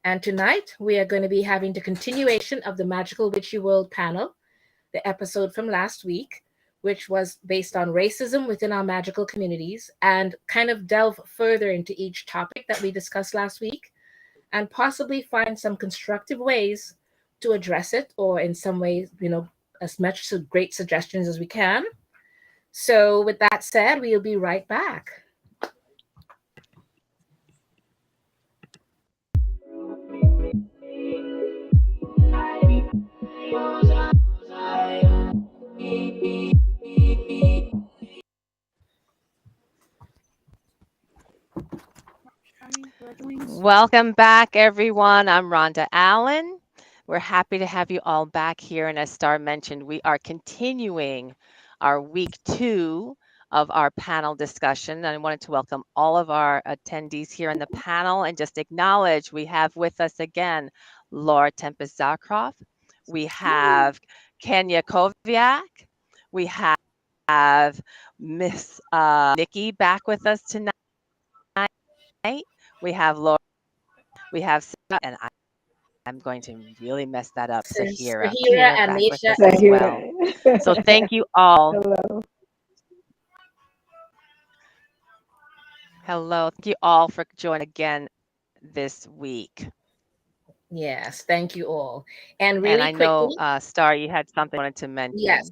And tonight we are going to be having the continuation of the Magical Witchy World panel, the episode from last week, which was based on racism within our magical communities, and kind of delve further into each topic that we discussed last week and possibly find some constructive ways to address it, or in some ways, as much great suggestions as we can. So, with that said, we'll be right back. Welcome back, everyone. I'm Rhonda, Alin. We're happy to have you all back here. And as Starr mentioned, we are continuing our week 2 of our panel discussion. And I wanted to welcome all of our attendees here in the panel and just acknowledge we have with us again Laura Tempest Zarkroff. We have Kenya Koviak. We have Miss Nikki back with us tonight. We have Laura. We have Sarah, and I'm going to really mess that up. Sahira and back with Nisha. us as well. So thank you all. Hello. Hello. Thank you all for joining again this week. Yes, thank you all. And really I quickly, know, Starr, you had something you wanted to mention. Yes.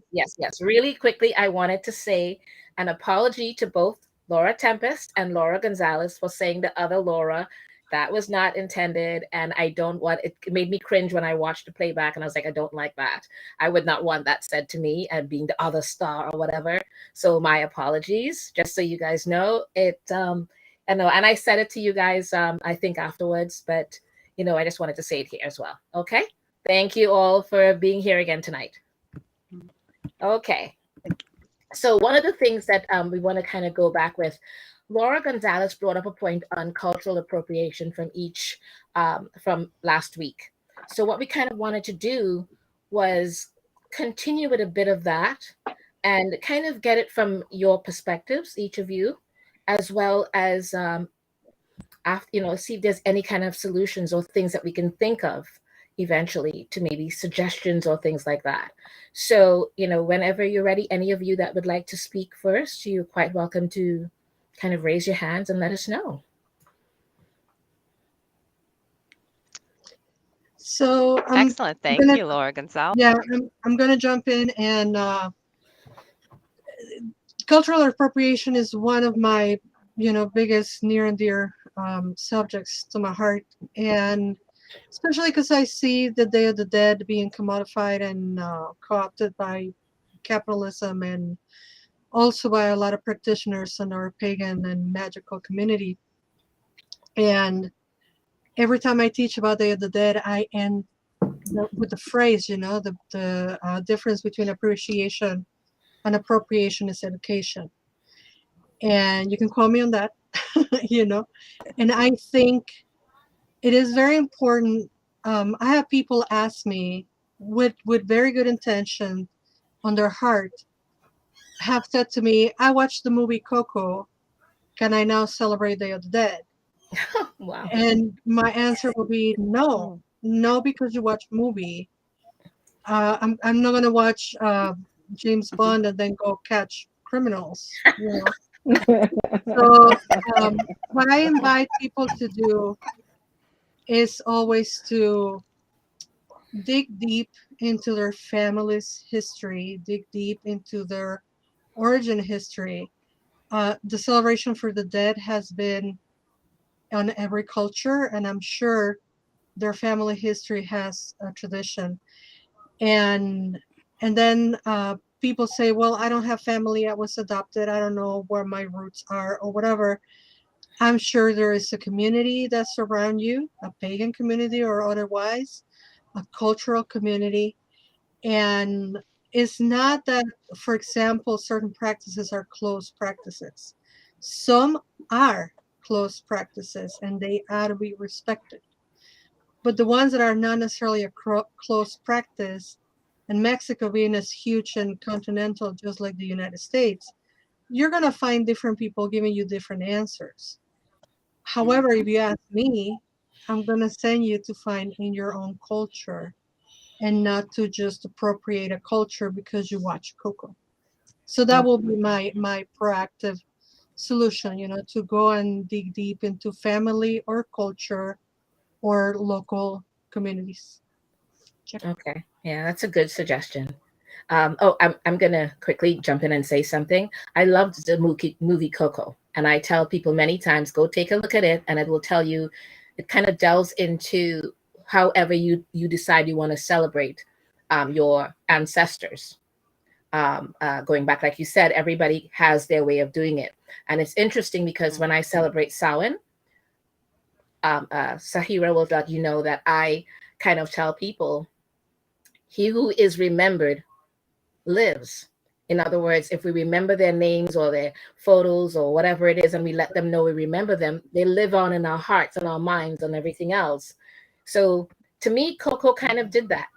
Really quickly, I wanted to say an apology to both Laura Tempest and Laura Gonzalez for saying the other Laura. That was not intended, and I don't want it. It made me cringe when I watched the playback, and I was like, I don't like that. I would not want that said to me, and being the other Starr or whatever. So my apologies, just so you guys know it. I know, and I said it to you guys, I think afterwards, but I just wanted to say it here as well. Okay, thank you all for being here again tonight. Okay, so one of the things that we want to kind of go back with. Laura Gonzalez brought up a point on cultural appropriation from last week. So what we kind of wanted to do was continue with a bit of that and kind of get it from your perspectives, each of you, as well as see if there's any kind of solutions or things that we can think of eventually to maybe suggestions or things like that. So, whenever you're ready, any of you that would like to speak first, you're quite welcome to kind of raise your hands and let us know. So excellent. Thank you, Laura Gonzalez. Yeah, I'm going to jump in, and cultural appropriation is one of my biggest near and dear subjects to my heart, and especially because I see the Day of the Dead being commodified and co-opted by capitalism, and also by a lot of practitioners in our pagan and magical community. And every time I teach about Day of the Dead, I end with the phrase, the difference between appreciation and appropriation is education. And you can quote me on that, And I think it is very important. I have people ask me with very good intention on their heart, have said to me, I watched the movie Coco. Can I now celebrate Day of the Dead? Wow. And my answer will be no, because you watch movie. I'm not going to watch James Bond and then go catch criminals. So what I invite people to do is always to dig deep into their family's history, dig deep into their origin history. The celebration for the dead has been on every culture, and I'm sure their family history has a tradition. And then people say, well, I don't have family, I was adopted, I don't know where my roots are or whatever. I'm sure there is a community that's around you, a pagan community or otherwise, a cultural community. And it's not that, for example, certain practices are closed practices. Some are closed practices and they are to be respected. But the ones that are not necessarily a closed practice, and Mexico being as huge and continental just like the United States, you're going to find different people giving you different answers. However, if you ask me, I'm going to send you to find in your own culture and not to just appropriate a culture because you watch Coco. So that will be my proactive solution, to go and dig deep into family or culture or local communities. Check. Okay. Yeah, that's a good suggestion. I'm gonna quickly jump in and say something. I loved the movie Coco, and I tell people many times, go take a look at it, and it will tell you. It kind of delves into however you decide you want to celebrate your ancestors. Going back, like you said, everybody has their way of doing it, and it's interesting because when I celebrate Samhain, Sahira will let you know that I kind of tell people, he who is remembered lives. In other words, if we remember their names or their photos or whatever it is, and we let them know we remember them, they live on in our hearts and our minds and everything else. So to me, Coco kind of did that.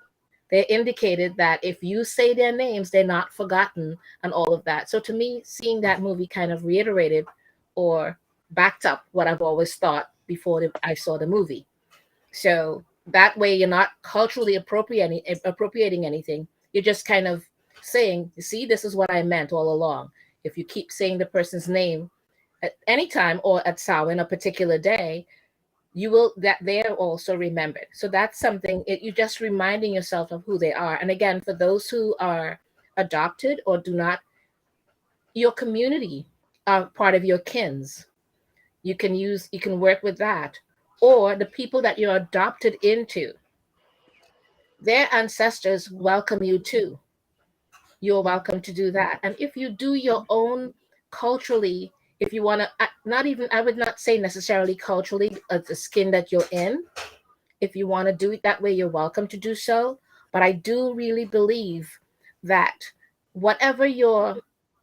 They indicated that if you say their names, they're not forgotten and all of that. So to me, seeing that movie kind of reiterated or backed up what I've always thought before I saw the movie. So that way you're not culturally appropriating anything. You're just kind of saying, see, this is what I meant all along. If you keep saying the person's name at any time or at Samhain, a particular day, you will that they're also remembered. So that's something you're just reminding yourself of who they are. And again, for those who are adopted or do not, your community are part of your kins. You can work with that, or the people that you're adopted into, their ancestors welcome you too. You're welcome to do that. And if you do your own culturally, if you want to, not even, I would not say necessarily culturally, the skin that you're in, if you want to do it that way, you're welcome to do so. But I do really believe that whatever your,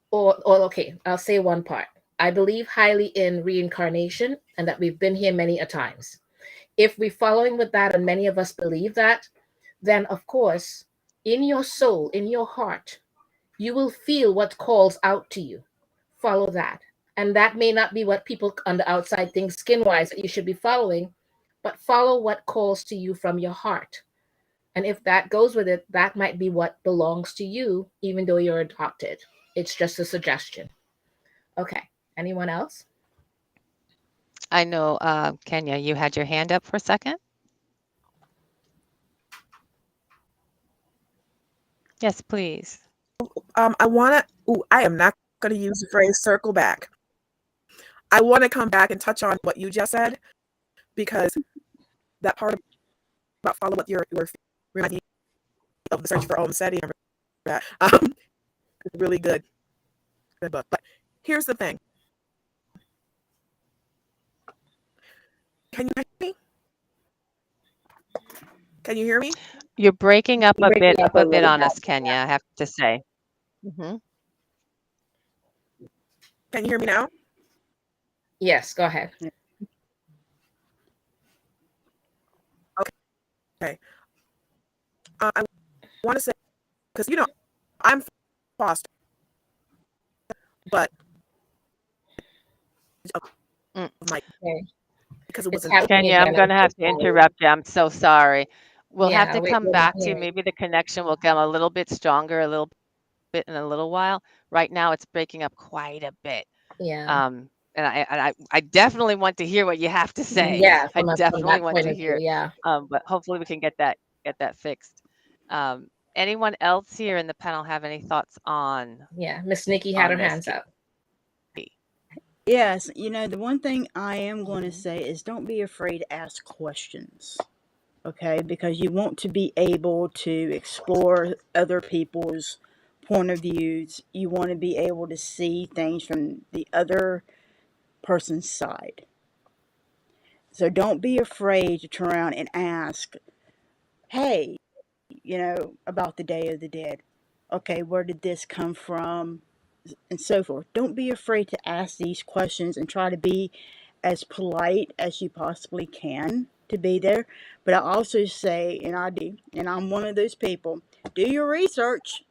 or okay, I'll say one part. I believe highly in reincarnation and that we've been here many a times. If we're following with that, and many of us believe that, then of course, in your soul, in your heart, you will feel what calls out to you. Follow that. And that may not be what people on the outside think skin wise that you should be following, but follow what calls to you from your heart. And if that goes with it, that might be what belongs to you, even though you're adopted. It's just a suggestion. Okay. Anyone else? I know, Kenya, you had your hand up for a second. Yes, please. I am not going to use the phrase circle back. I want to come back and touch on what you just said, because that part about follow what you're reminding me of the search for Massey and that is really good book. But here's the thing. Can you hear me? Can you hear me? You're breaking up a bit on us, Kenya, I have to say. Mm-hmm. Can you hear me now? Yes, go ahead. Okay. I want to say, because I'm foster, but Okay. because it It's wasn't. happening Kenya, I'm again. going to have to interrupt you. I'm so sorry. We'll have Yeah, to wait, come we're not back to you. hearing. Maybe the connection will come a little bit stronger, a little bit in a little while. Right now, it's breaking up quite a bit. Yeah. And I definitely want to hear what you have to say. Yeah, I from definitely that want point to of view, hear. yeah. But hopefully we can get that fixed. Anyone else here in the panel have any thoughts on Yeah. Miss Nikki had her this? hands up. Yes, the one thing I am going to say is don't be afraid to ask questions, okay? Because you want to be able to explore other people's point of views. You want to be able to see things from the other person's side. So don't be afraid to turn around and ask, hey, about the Day of the Dead. Okay, where did this come from? And so forth. Don't be afraid to ask these questions and try to be as polite as you possibly can to be there. But I also say, and I do, and I'm one of those people, do your research.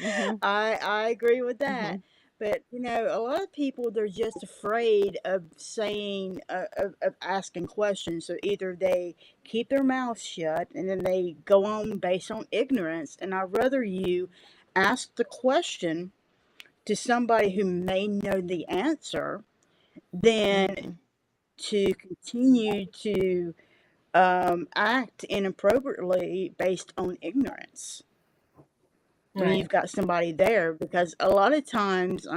Mm-hmm. I agree with that. Mm-hmm. But a lot of people, they're just afraid of saying, of asking questions. So either they keep their mouth shut and then they go on based on ignorance. And I'd rather you ask the question to somebody who may know the answer than to continue to act inappropriately based on ignorance when Right. you've got somebody there. Because a lot of times,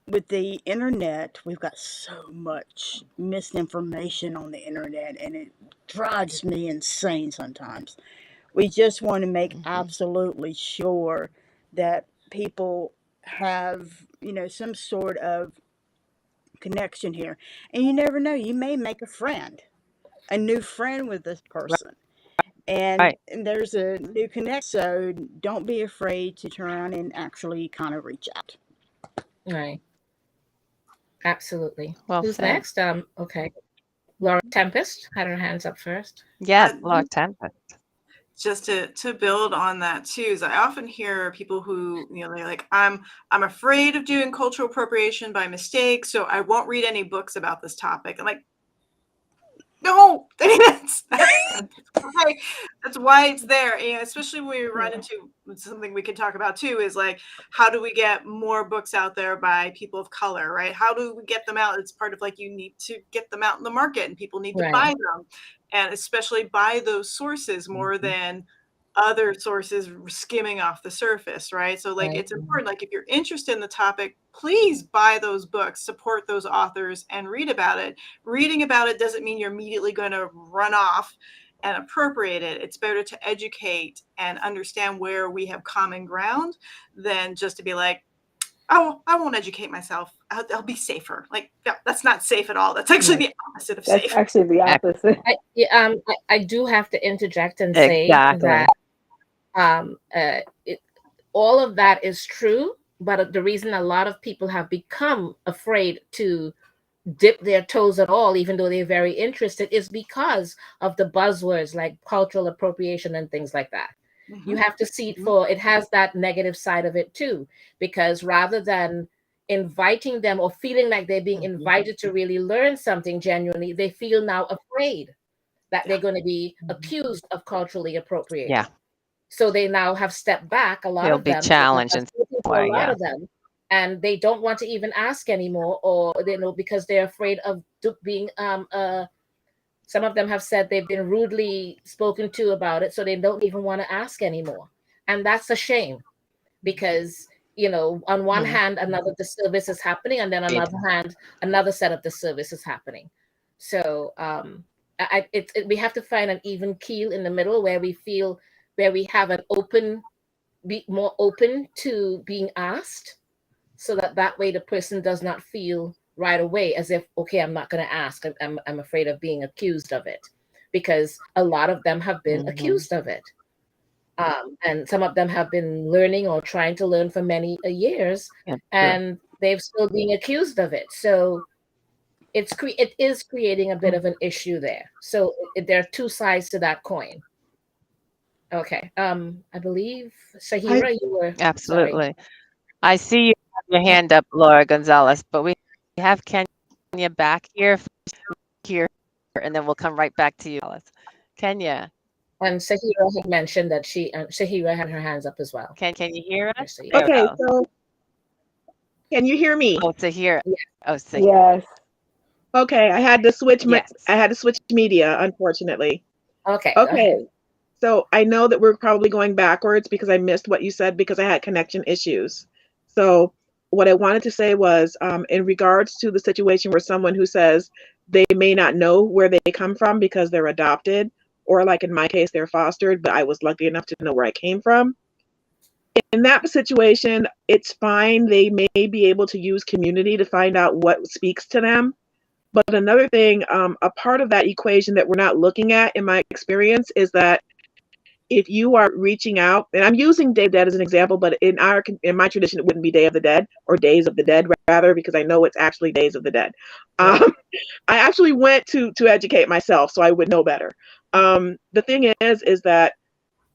with the internet, we've got so much misinformation on the internet, and it drives me insane sometimes. We just want to make absolutely sure that people have, some sort of connection here. And you never know, you may make a new friend with this person. And there's a new connection. So don't be afraid to turn around and actually kind of reach out. Right. Absolutely. Well Who's said. next? Okay. Laura Tempest had her hands up first. Yes, Laura Tempest. Just to build on that too, is I often hear people who, they're like, I'm afraid of doing cultural appropriation by mistake, so I won't read any books about this topic. I'm like, no, that's why it's there. And especially when we run into something we can talk about too, is like, how do we get more books out there by people of color, right? How do we get them out? It's part of like, you need to get them out in the market and people need to buy them. And especially buy those sources more than other sources skimming off the surface, right? So like, it's important, like if you're interested in the topic, please buy those books, support those authors, and read about it. Reading about it doesn't mean you're immediately going to run off and appropriate it. It's better to educate and understand where we have common ground than just to be like, oh, I won't educate myself. I'll be safer. Like, yeah, that's not safe at all. That's actually the opposite of safe. That's actually the opposite. I do have to interject and say that all of that is true, but the reason a lot of people have become afraid to dip their toes at all, even though they're very interested, is because of the buzzwords like cultural appropriation and things like that. You have to see it for it has that negative side of it too, because rather than inviting them or feeling like they're being invited to really learn something genuinely, they feel now afraid that they're going to be accused of culturally appropriating. Yeah. So they now have stepped back. A lot They'll of be them, challenged in a lot of them, and they don't want to even ask anymore, or because they're afraid of being some of them have said they've been rudely spoken to about it, so they don't even want to ask anymore. And that's a shame, because on one hand, another disservice is happening, and then on another hand, another set of disservice is happening. So we have to find an even keel in the middle where we have an be more open to being asked, so that way the person does not feel right away as if, okay, I'm not going to ask. I'm afraid of being accused of it, because a lot of them have been accused of it. And some of them have been learning or trying to learn for many years, and they've still being accused of it. So it is creating a bit of an issue there. So there are two sides to that coin. Okay. I believe Shahira, you were absolutely. Sorry. I see you have your hand up, Laura Gonzalez, but we have Kenya back here, and then we'll come right back to you, Alice. Kenya. And Shahira had mentioned that Shahira had her hands up as well. Can you hear us? Okay, so can you hear me? Oh, Shahira. Yeah. Oh, Shahira. Yes. Okay, I had to switch. Yes. I had to switch media, unfortunately. Okay. Okay. So I know that we're probably going backwards because I missed what you said because I had connection issues. So what I wanted to say was, in regards to the situation where someone who says they may not know where they come from because they're adopted, or like in my case, they're fostered, but I was lucky enough to know where I came from. In that situation, it's fine. They may be able to use community to find out what speaks to them. But another thing, a part of that equation that we're not looking at in my experience is that if you are reaching out, and I'm using Day of the Dead as an example, but in my tradition, it wouldn't be Day of the Dead, or Days of the Dead rather, because I know it's actually Days of the Dead. I actually went to educate myself so I would know better. The thing is that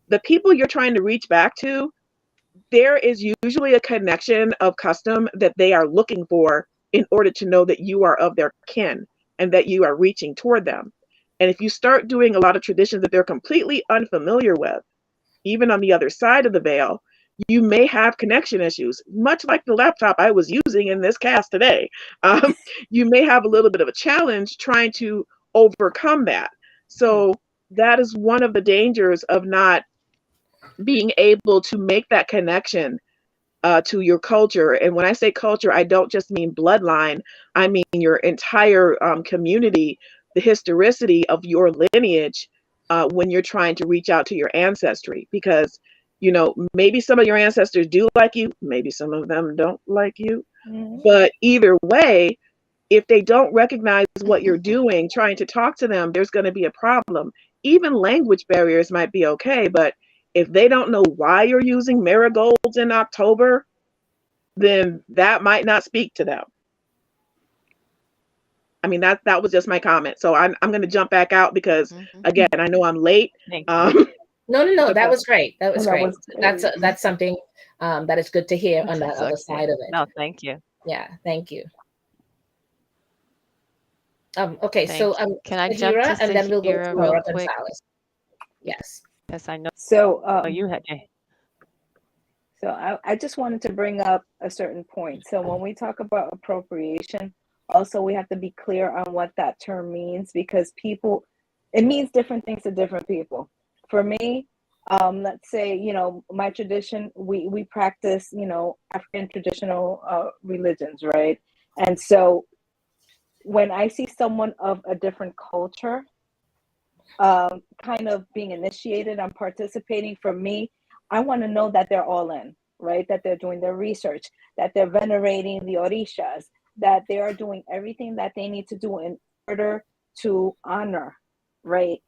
the people you're trying to reach back to, there is usually a connection of custom that they are looking for in order to know that you are of their kin and that you are reaching toward them. And if you start doing a lot of traditions that they're completely unfamiliar with, even on the other side of the veil, you may have connection issues, much like the laptop I was using in this cast today. You may have a little bit of a challenge trying to overcome that. So that is one of the dangers of not being able to make that connection to your culture. And when I say culture, I don't just mean bloodline. I mean your entire community, the historicity of your lineage when you're trying to reach out to your ancestry. Because, you know, maybe some of your ancestors do like you, maybe some of them don't like you. But either way, if they don't recognize what you're doing, trying to talk to them, there's going to be a problem. Even language barriers might be okay, but if they don't know why you're using marigolds in October, then that might not speak to them. I mean, that was just my comment. So I'm going to jump back out because, again, I know I'm late. No, that was great. That was That great. was great. That's something that is good to hear on that other side of it. No, thank you. Yeah, thank you. Okay, Thank so Can I jump Sahira, to and then we'll go to Sahira Laura real quick? Gonzalez. Yes. Yes, I know. So, You had I just wanted to bring up a certain point. So when we talk about appropriation, also we have to be clear on what that term means, because it means different things to different people. For me, let's say, you know, my tradition, we practice, you know, African traditional religions, right? And so when I see someone of a different culture kind of being initiated and participating, for me, I want to know that they're all in, right? That they're doing their research, that they're venerating the orishas, that they are doing everything that they need to do in order to honor, right,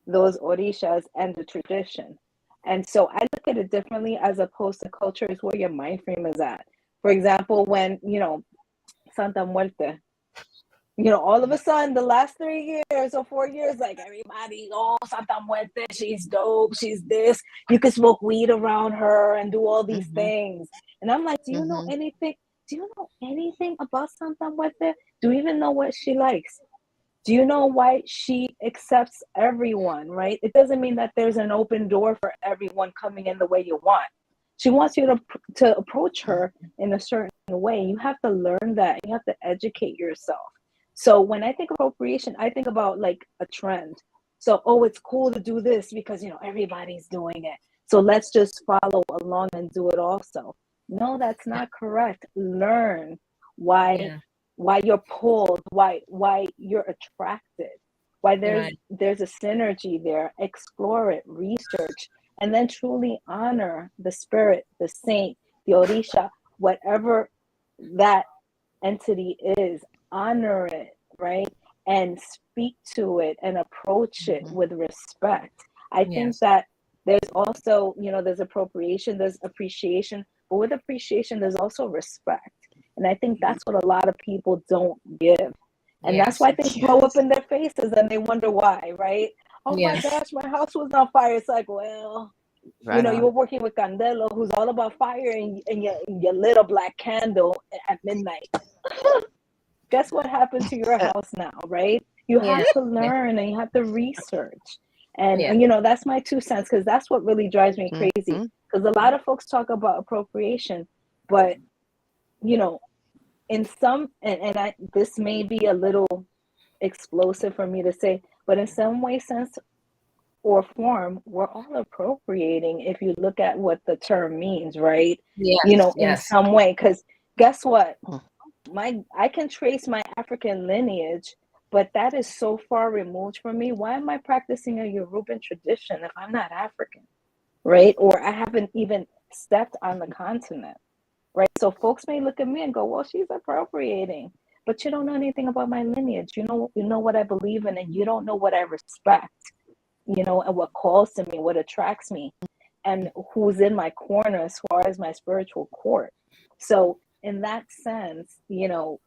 those orishas and the tradition. And so I look at it differently, as opposed to culture is where your mind frame is at. For example, when, you know, Santa Muerte, you know, all of a sudden the last 3 years or 4 years, like everybody, oh, Santa Muerte, she's dope, she's this, you can smoke weed around her and do all these things. And I'm like, do you know anything? Do you know anything about Santa Muerte? Do you even know what she likes? Do you know why she accepts everyone, right? It doesn't mean that there's an open door for everyone coming in the way you want. She wants you to approach her in a certain way. You have to learn that. You have to educate yourself. So when I think of appropriation, I think about like a trend. So, oh, it's cool to do this because, you know, everybody's doing it. So let's just follow along and do it also. No, that's not correct. Learn why you're pulled, why you're attracted, why there's a synergy there. Explore it, research, and then truly honor the spirit, the saint, the orisha, whatever that entity is. Honor it, right? And speak to it and approach it with respect. I think that there's also, you know, there's appropriation, there's appreciation, but with appreciation, there's also respect. And I think that's what a lot of people don't give. And that's why things blow up in their faces and they wonder why, right? Oh my gosh, my house was on fire. It's like, well, you know, you were working with Candelo, who's all about fire, and you lit a black candle at midnight. Guess what happened to your house now, right? You have to learn and you have to research. And you know, that's my 2 cents, because that's what really drives me crazy. Because a lot of folks talk about appropriation, but, you know, in some, and this may be a little explosive for me to say, but in some way, sense, or form, we're all appropriating if you look at what the term means, right? You know, in some way. Because guess what? I can trace my African lineage, but that is so far removed from me. Why am I practicing a Yoruban tradition if I'm not African, right? Or I haven't even stepped on the continent, right? So folks may look at me and go, well, she's appropriating, but you don't know anything about my lineage. You know what I believe in, and you don't know what I respect, you know, and what calls to me, what attracts me, and who's in my corner as far as my spiritual court. So in that sense, you know,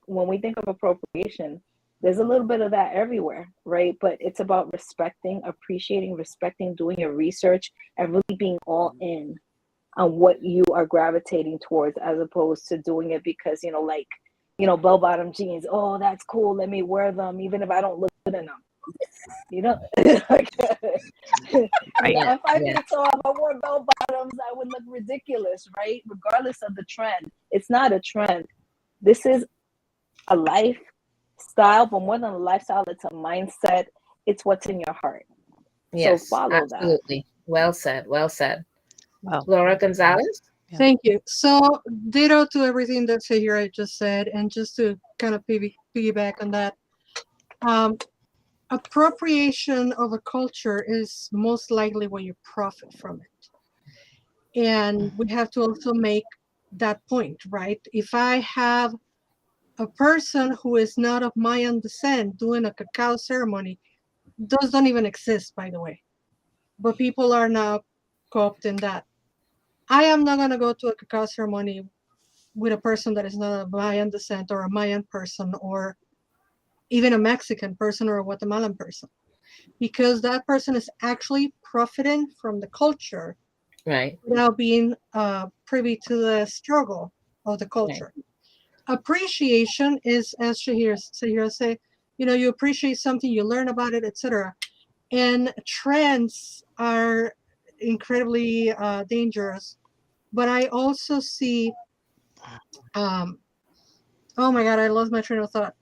when we think of appropriation, there's a little bit of that everywhere, right? But it's about respecting, appreciating, respecting, doing your research, and really being all in on what you are gravitating towards, as opposed to doing it because, like, bell bottom jeans. Oh, that's cool. Let me wear them, even if I don't look good in them. Like, Right. I'm 5 feet tall. If I wore bell bottoms, I would look ridiculous, right? Regardless of the trend. It's not a trend. This is a lifestyle, but more than a lifestyle, it's a mindset. It's what's in your heart. Yes, so follow absolutely. Well said. Well said. Wow. Laura Gonzalez? Yeah. Thank you. So ditto to everything that Sahira just said, and just to kind of piggyback on that, appropriation of a culture is most likely when you profit from it. And we have to also make that point, right? If I have a person who is not of Mayan descent doing a cacao ceremony, those don't even exist, by the way. But people are now co-opting that. I am not going to go to a cacao ceremony with a person that is not of Mayan descent, or a Mayan person, or even a Mexican person, or a Guatemalan person, because that person is actually profiting from the culture, Right. without being privy to the struggle of the culture. Right. Appreciation is, as Shahira say, you appreciate something, you learn about it, etc. And trends are incredibly dangerous. But I also see, oh my God, I lost my train of thought.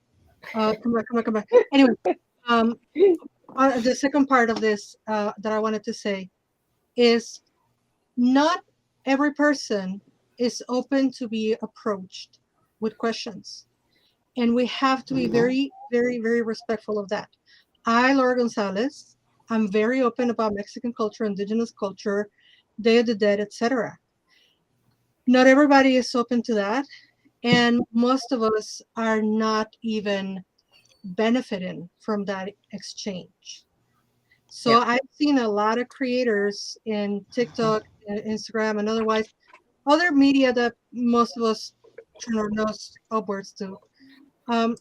Come back. Anyway, the second part of this that I wanted to say is, not every person is open to be approached with questions. And we have to be very, very, very respectful of that. Laura Gonzalez, I'm very open about Mexican culture, indigenous culture, Day of the Dead, etc. Not everybody is open to that. And most of us are not even benefiting from that exchange. So I've seen a lot of creators in TikTok and Instagram and otherwise, other media that most of us turn our nose upwards to,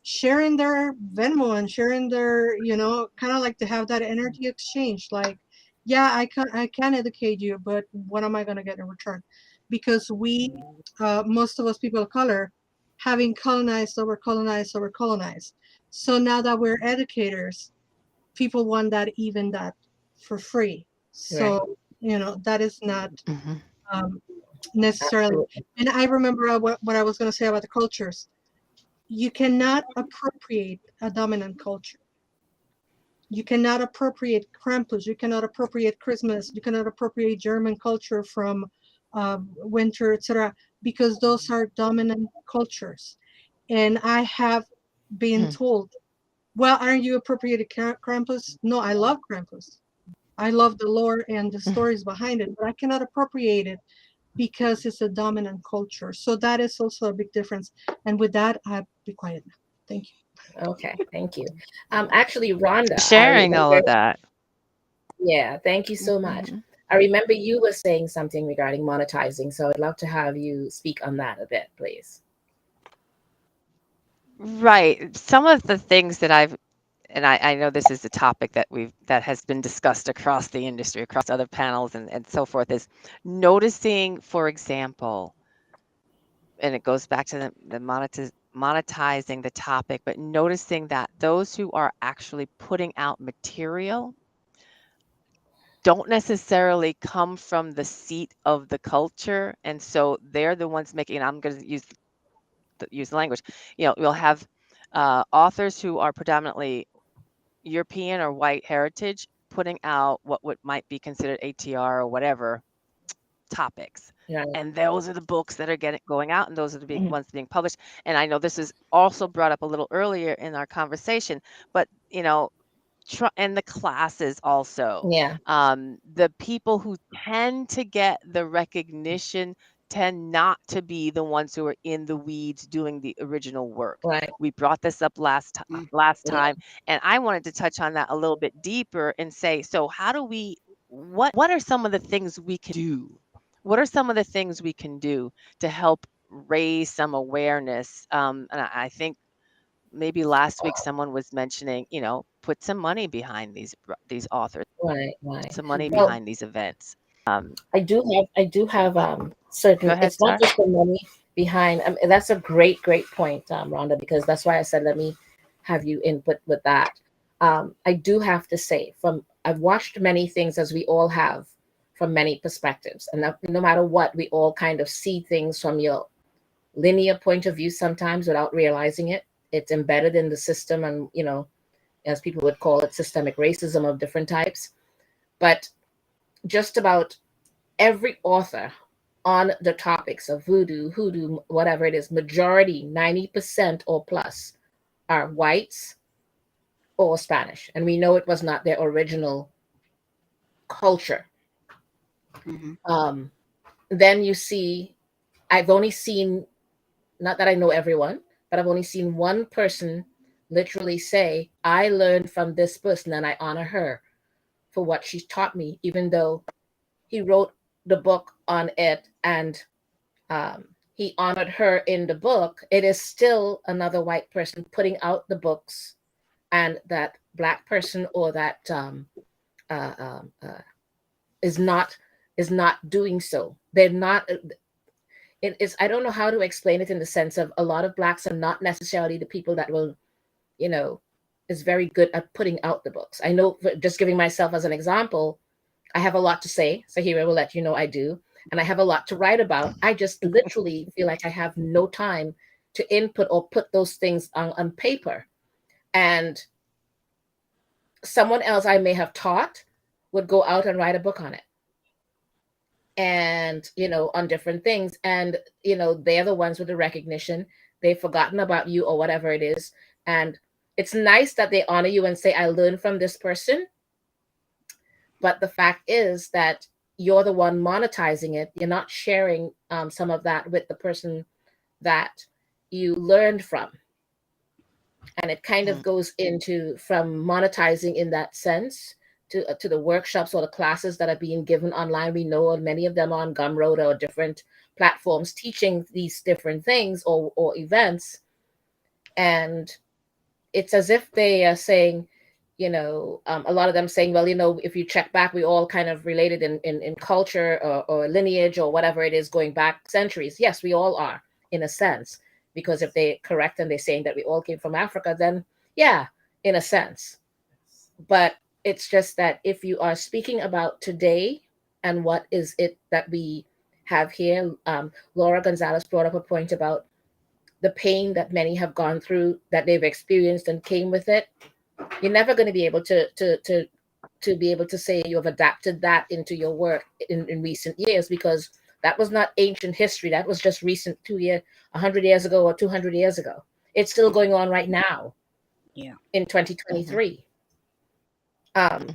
sharing their Venmo and sharing their, kind of like to have that energy exchange. Like, yeah, I can educate you, but what am I going to get in return? Because we, most of us people of color, having colonized, over colonized, over colonized. So now that we're educators, people want that for free. So, that is not necessarily. Absolutely. And I remember what I was going to say about the cultures. You cannot appropriate a dominant culture. You cannot appropriate Krampus. You cannot appropriate Christmas. You cannot appropriate German culture from winter, etc., because those are dominant cultures. And I have been told, well, aren't you appropriating Krampus? No, I love Krampus. I love the lore and the stories behind it, but I cannot appropriate it because it's a dominant culture. So that is also a big difference. And with that, I'll be quiet now. Thank you. Okay, thank you. Actually, Rhonda, Sharing all of that. Yeah, thank you so much. I remember you were saying something regarding monetizing, so I'd love to have you speak on that a bit, please. Right. Some of the things that I know this is a topic that has been discussed across the industry, across other panels and so forth, is noticing, for example, and it goes back to the monetizing the topic, but noticing that those who are actually putting out material don't necessarily come from the seat of the culture, and so they're the ones making. And I'm going to use the language. We'll have authors who are predominantly European or white heritage putting out what might be considered ATR or whatever topics. And those are the books that are going out, and those are the ones being published. And I know this is also brought up a little earlier in our conversation, but and the classes also. The people who tend to get the recognition tend not to be the ones who are in the weeds doing the original work. We brought this up last time, and I wanted to touch on that a little bit deeper and say, so how do we, what are some of the things we can do? What are some of the things we can do to help raise some awareness? And I think maybe last week someone was mentioning, put some money behind these authors, some money behind these events. I do have certain. Go ahead, It's not Starr. just the money behind. That's a great point, Rhonda, because that's why I said let me have you input with that. I do have to say, I've watched many things as we all have, from many perspectives, and no matter what, we all kind of see things from your linear point of view sometimes without realizing it. It's embedded in the system, and as people would call it, systemic racism of different types. But just about every author on the topics of voodoo, hoodoo, whatever it is, majority, 90% or plus, are whites or Spanish. And we know it was not their original culture. Mm-hmm. Then you see, I've only seen, not that I know everyone, but I've only seen one person literally say, I learned from this person and I honor her for what she's taught me, even though he wrote the book on it and he honored her in the book. It is still another white person putting out the books, and that black person or that uh, um, uh, is not doing so. They're not. It is. I don't know how to explain it in the sense of a lot of blacks are not necessarily the people that will, is very good at putting out the books. I know, just giving myself as an example, I have a lot to say. So here I will let you know I do. And I have a lot to write about. I just literally feel like I have no time to input or put those things on paper. And someone else I may have taught would go out and write a book on it. And, on different things. And, they're the ones with the recognition. They've forgotten about you or whatever it is. And it's nice that they honor you and say, I learned from this person. But the fact is that you're the one monetizing it. You're not sharing some of that with the person that you learned from. And it kind of goes into from monetizing in that sense to the workshops or the classes that are being given online. We know many of them on GUMROAD or different platforms teaching these different things or events. And it's as if they are saying, a lot of them saying, well, if you check back, we all kind of related in culture or lineage or whatever it is going back centuries. Yes, we all are in a sense, because if they correct and they're saying that we all came from Africa, then yeah, in a sense. But it's just that if you are speaking about today and what is it that we have here, Laura Gonzalez brought up a point about the pain that many have gone through, that they've experienced and came with it. You're never going to be able to be able to say you have adapted that into your work in recent years, because that was not ancient history. That was just recent 100 years ago or 200 years ago. It's still going on right now. Yeah. In 2023.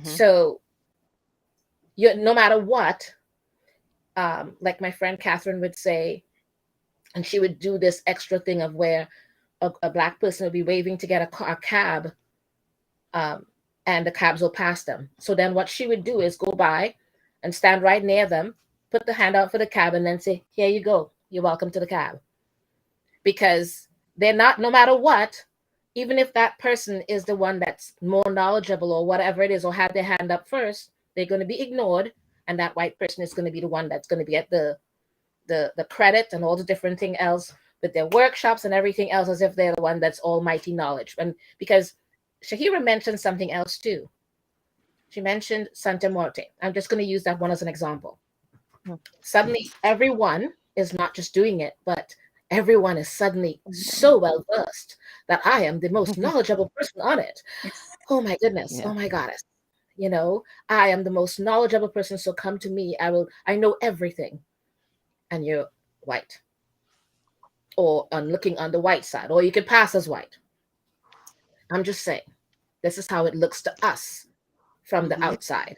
So no matter what, like my friend Catherine would say, and she would do this extra thing of where a black person would be waving to get a cab, and the cabs will pass them. So then what she would do is go by and stand right near them, put the hand out for the cab, and then say, here you go. You're welcome to the cab. Because they're not, no matter what, even if that person is the one that's more knowledgeable or whatever it is, or had their hand up first, they're going to be ignored. And that white person is going to be the one that's going to get the credit and all the different thing else with their workshops and everything else, as if they're the one that's almighty knowledge. And because Shahira mentioned something else too. She mentioned Santa Muerte. I'm just going to use that one as an example. Suddenly, everyone is not just doing it, but everyone is suddenly so well versed that I am the most knowledgeable person on it. Oh my goodness. Yeah. Oh my goddess. I am the most knowledgeable person. So come to me. I know everything. And you're white. Or looking on the white side. Or you can pass as white. I'm just saying, this is how it looks to us from the outside.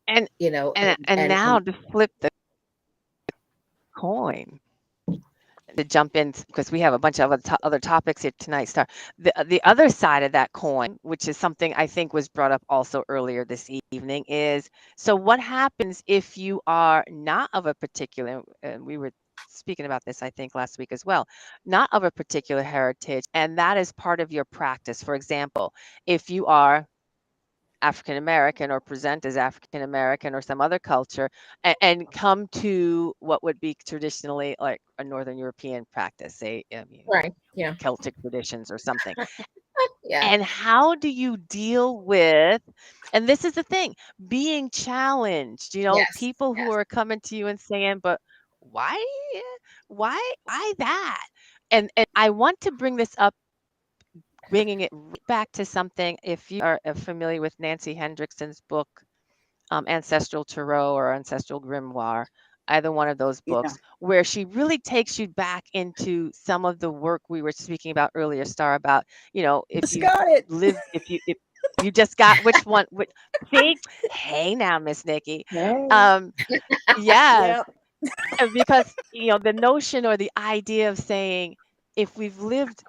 And now to flip the coin, to jump in, because we have a bunch of other topics here tonight, Starr. The other side of that coin, which is something I think was brought up also earlier this evening, is, so what happens if you are not of a particular, and we were speaking about this, I think, last week as well, not of a particular heritage, and that is part of your practice. For example, if you are African American or present as African American or some other culture, and come to what would be traditionally like a Northern European practice, say, Right. Yeah. Celtic traditions or something. Yeah. And how do you deal with, and this is the thing, being challenged, Yes. people who Yes. are coming to you and saying, but why, why that? And I want to bring this up, bringing it right back to something. If you are familiar with Nancy Hendrickson's book, Ancestral Tarot or Ancestral Grimoire, either one of those Yeah. books, where she really takes you back into some of the work we were speaking about earlier, Starr, about, if Just you got it. live, if you just got which one, see, hey now, Miss Nikki. Hey. Yes, Yep. because, the notion or the idea of saying, if we've lived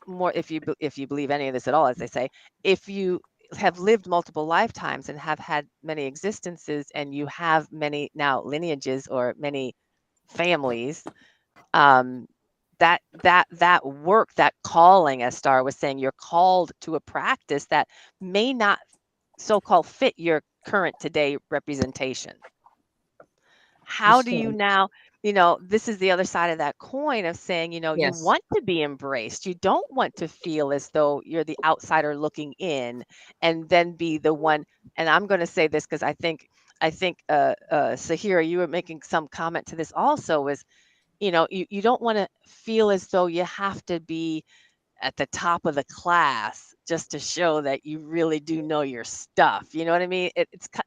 more, if you believe any of this at all, as they say, if you have lived multiple lifetimes and have had many existences, and you have many now lineages or many families, that work, that calling, as Starr was saying, you're called to a practice that may not so-called fit your current today representation. How do you now, this is the other side of that coin of saying, you Yes. want to be embraced. You don't want to feel as though you're the outsider looking in and then be the one. And I'm going to say this because I think, Sahira, you were making some comment to this also, is, you don't want to feel as though you have to be at the top of the class just to show that you really do know your stuff. You know what I mean?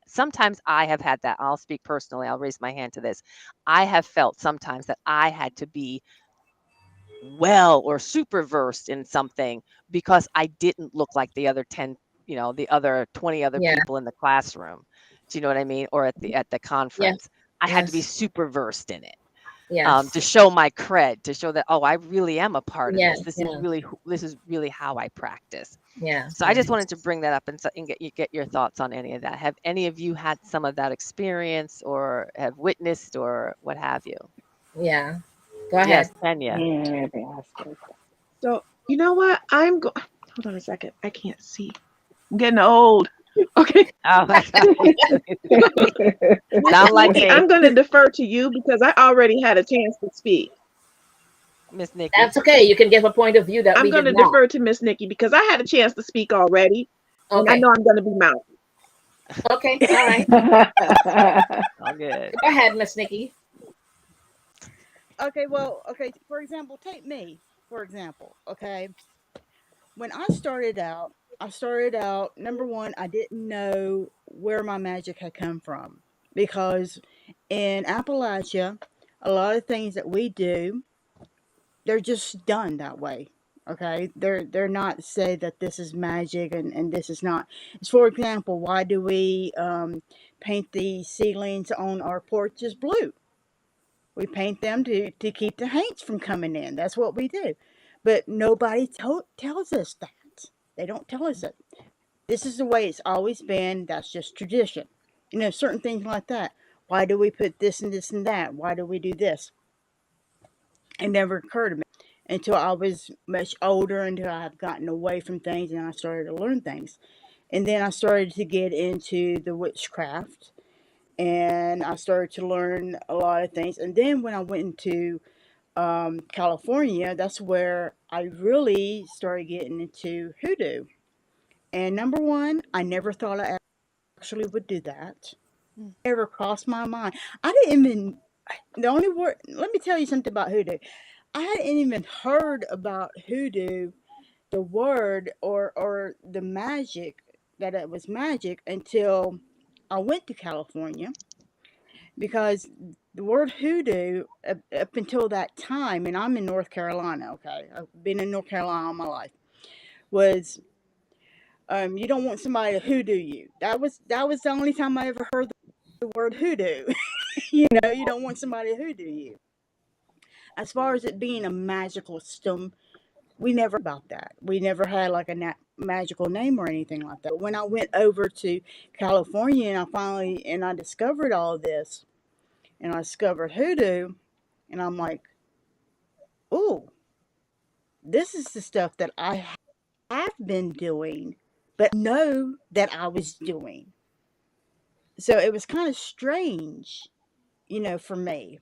Sometimes I have had that. I'll speak personally. I'll raise my hand to this. I have felt sometimes that I had to be well or super versed in something because I didn't look like the other 10, the other 20 other Yeah. people in the classroom. Do you know what I mean? Or at the conference. I had to be Yes. super versed in it. Yes. To show my cred, to show that, I really am a part of Yeah. this. This Yeah. is really how I practice. Yeah. So I just wanted to bring that up and get your thoughts on any of that. Have any of you had some of that experience or have witnessed or what have you? Yeah. Go ahead. Yes, Kenya. So you know what? Hold on a second. I can't see. I'm getting old. Okay. Oh my God. Sound like Nikki, me, I'm going to defer to you because I already had a chance to speak. Miss Nikki. That's okay. You can give a point of view that I'm we going did to not. defer to Miss Nikki because I had a chance to speak already. And I Okay. know I'm going to be mounted. Okay. All right. All good. Go ahead, Miss Nikki. Okay, well, okay, for example, take me, for example, okay? When I started out, number one, I didn't know where my magic had come from because in Appalachia, a lot of things that we do, they're just done that way. Okay, they're not say that this is magic and this is not. It's, for example, why do we paint the ceilings on our porches blue? We paint them to keep the haints from coming in. That's what we do. But nobody tells us that. They don't tell us it. This is the way it's always been. That's just tradition. Certain things like that. Why do we put this and this and that? Why do we do this? It never occurred to me until I was much older, until I've gotten away from things and I started to learn things. And then I started to get into the witchcraft and I started to learn a lot of things. And then when I went into California, that's where I really started getting into hoodoo. And number one, I never thought I actually would do that. Ever crossed my mind. I didn't even, the only word, let me tell you something about hoodoo. I hadn't even heard about hoodoo, the word or the magic, that it was magic, until I went to California. Because the word hoodoo, up until that time, and I'm in North Carolina, okay, I've been in North Carolina all my life, was you don't want somebody to hoodoo you. That was the only time I ever heard the word hoodoo. You don't want somebody to hoodoo you. As far as it being a magical system, we never about that. We never had like a magical name or anything like that. But when I went over to California and I discovered all of this, and I discovered hoodoo, and I'm like, ooh, this is the stuff that I have been doing, but know that I was doing. So it was kind of strange, for me.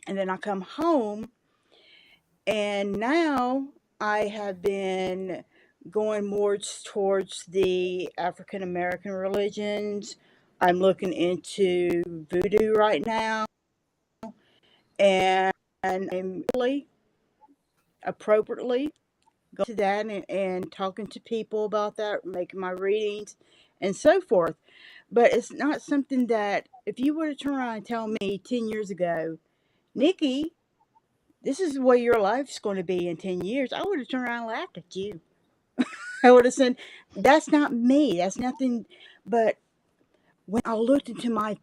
And then I come home, and now I have been going more towards the African American religions. I'm looking into voodoo right now, and I'm really appropriately going to that and talking to people about that, making my readings and so forth. But it's not something that, if you were to turn around and tell me 10 years ago, Nikki, this is the way your life's going to be in 10 years, I would have turned around and laughed at you. I would have said, that's not me. That's nothing. But when I looked into my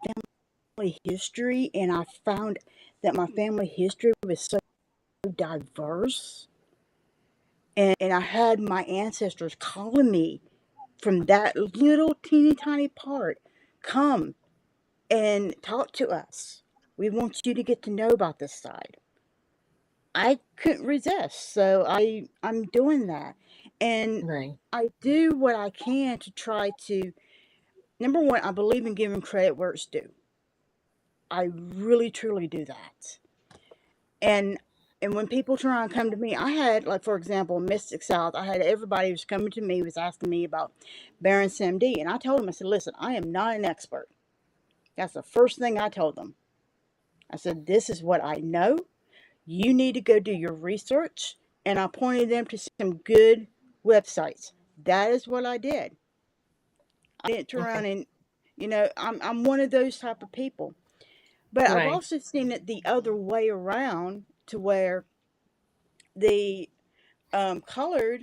family history and I found that my family history was so diverse, and I had my ancestors calling me from that little teeny tiny part, come and talk to us. We want you to get to know about this side. I couldn't resist, so I'm doing that, and Right. I do what I can to try to. Number one, I believe in giving credit where it's due. I really truly do that, and when people try and come to me, I had, like, for example, Mystic South. I had everybody who was coming to me was asking me about Baron SMD, and I told them, I said, listen, I am not an expert. That's the first thing I told them. I said, this is what I know. You need to go do your research. And I pointed them to some good websites. That is what I did. I didn't turn around Okay. and, I'm one of those type of people. But I've Right. also seen it the other way around, to where the colored,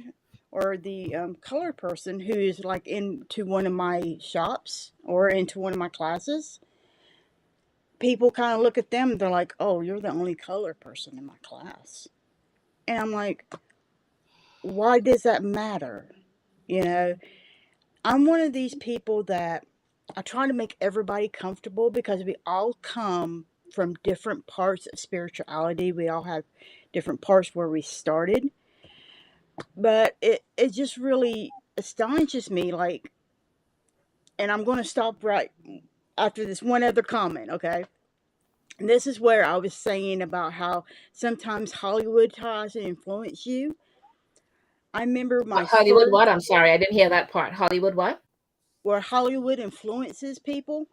or the colored person who is like into one of my shops or into one of my classes, people kind of look at them, they're like, oh, you're the only colored person in my class. And I'm like, why does that matter? You know, I'm one of these people that I try to make everybody comfortable, because we all come from different parts of spirituality. We all have different parts where we started. But it just really astonishes me, like, and I'm going to stop right after this one other comment, okay? And this is where I was saying about how sometimes Hollywood tries to influence you. I remember my Hollywood first, what? I'm sorry, I didn't hear that part. Hollywood what? where Hollywood influences people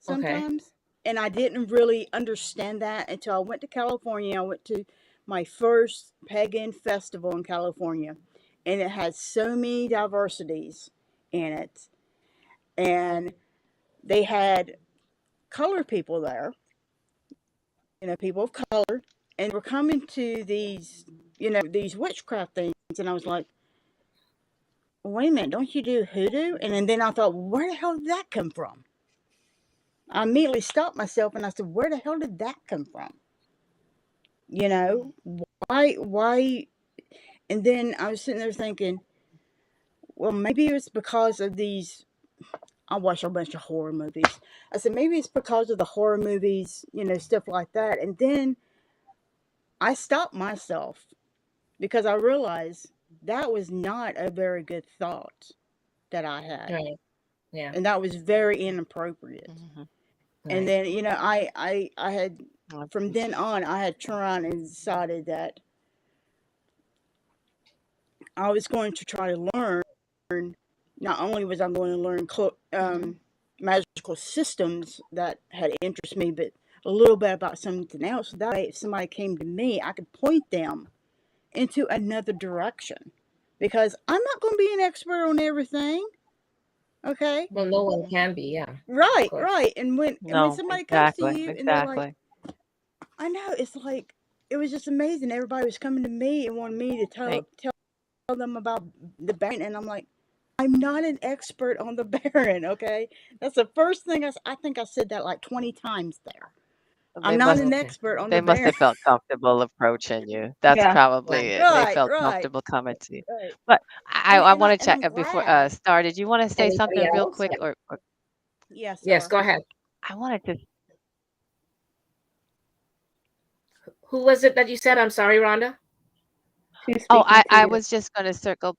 Okay. sometimes. And I didn't really understand that until I went to California. I went to my first pagan festival in California, and it had so many diversities in it. And they had colored people there, people of color, and we're coming to these witchcraft things. And I was like, wait a minute, don't you do hoodoo? And then I thought, where the hell did that come from? I immediately stopped myself and I said, where the hell did that come from? You know, why? And then I was sitting there thinking, well, maybe it's because of these. I watch a bunch of horror movies. I said, maybe it's because of the horror movies, stuff like that. And then I stopped myself, because I realized that was not a very good thought that I had. Right. Yeah. And that was very inappropriate. Mhm. And Right. then, I had, from then on, I had turned around and decided that I was going to try to learn. Not only was I going to learn magical systems that had interested me, but a little bit about something else. That way, if somebody came to me, I could point them into another direction. Because I'm not going to be an expert on everything. Okay? Well, no one can be. Yeah. Of Right, course. right. And when No, somebody comes to exactly, you and they're like, exactly. I know, it's like, it was just amazing. Everybody was coming to me and wanted me to tell Thank them about the Baron, and I'm like, I'm not an expert on the Baron, okay? That's the first thing I think I said that like 20 times there. they I'm not must an Okay. expert on they the must Baron. have felt comfortable approaching you. That's Yeah. probably Right. it. They Right, felt right, comfortable coming to you. right. But I And want to check I'm before glad. Starr, did you want to say Anybody something real else? quick, Yeah. or Yes, Yes. sir. Go ahead. I wanted to Who was it that you said? I'm sorry, Rhonda. She's Oh, speaking to I you. was just going to circle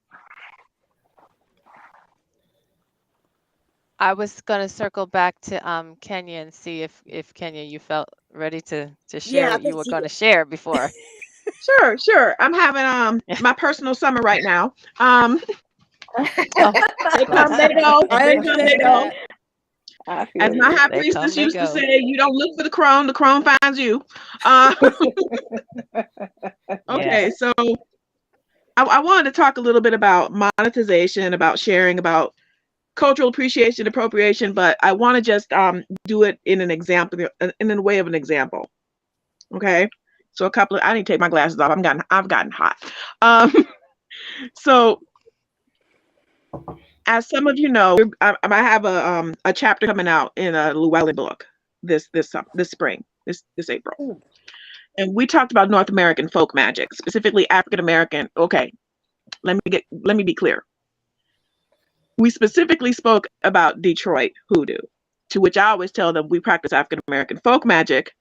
I was going to circle back to Kenya and see if Kenya, you felt ready to share Yeah, I what you think were she. going to share before. Sure. I'm having my personal summer right now. Oh, They come, bless. they go. I They come, they understand go. that. I As feel my you. high They come, priestess they used to go. say, you don't look for the crone finds you. Uh, okay, Yes. so I wanted to talk a little bit about monetization, about sharing, about cultural appreciation, appropriation, but I want to just do it in an example, in a way of an example. Okay, so I need to take my glasses off. I've gotten hot. Um, so as some of you know, I have a chapter coming out in a Llewellyn book this spring, this April. And we talked about North American folk magic, specifically African American. Okay, let me be clear. We specifically spoke about Detroit hoodoo, to which I always tell them we practice African American folk magic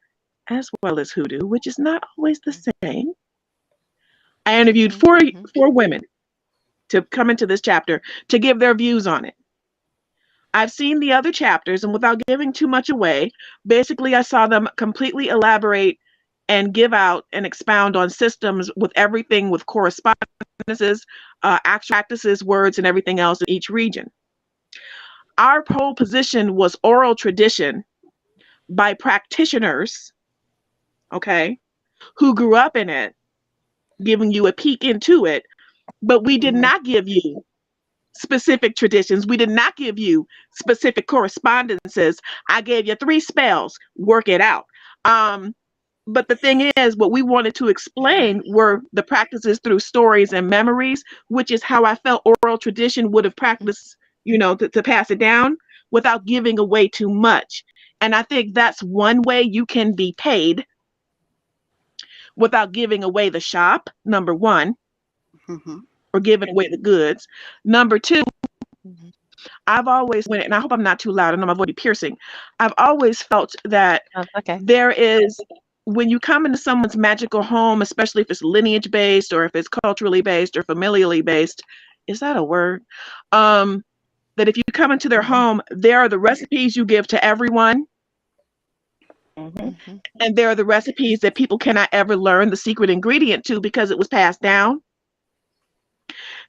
as well as hoodoo, which is not always the same. I interviewed four women to come into this chapter to give their views on it. I've seen the other chapters, and without giving too much away, basically I saw them completely elaborate and give out and expound on systems with everything with correspondences, actual practices, words, and everything else in each region. Our whole position was oral tradition by practitioners, okay, who grew up in it, giving you a peek into it, but we did not give you specific traditions. We did not give you specific correspondences. I gave you 3 spells, work it out. But the thing is, what we wanted to explain were the practices through stories and memories, which is how I felt oral tradition would have practiced, to pass it down without giving away too much. And I think that's one way you can be paid without giving away the shop, number one, or giving away the goods. Number two, I've always went, and I hope I'm not too loud, I know my voice is piercing. I've always felt that there is, when you come into someone's magical home, especially if it's lineage based or if it's culturally based or familially based, is that a word? That if you come into their home, there are the recipes you give to everyone. And there are the recipes that people cannot ever learn the secret ingredient to because it was passed down.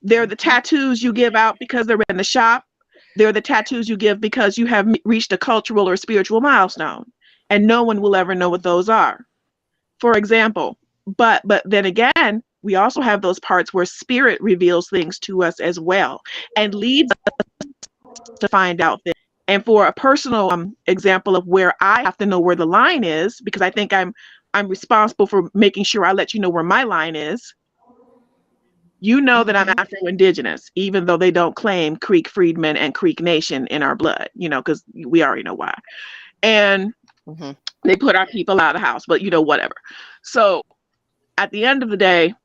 There are the tattoos you give out because they're in the shop. There are the tattoos you give because you have reached a cultural or spiritual milestone, and no one will ever know what those are. For example, but then again, we also have those parts where spirit reveals things to us as well and leads us to find out things. And for a personal example of where I have to know where the line is, because I think I'm responsible for making sure I let you know where my line is. You know that I'm Afro-Indigenous, even though they don't claim Creek Freedmen and Creek Nation in our blood, because we already know why. And they put our people out of the house, but whatever. So at the end of the day,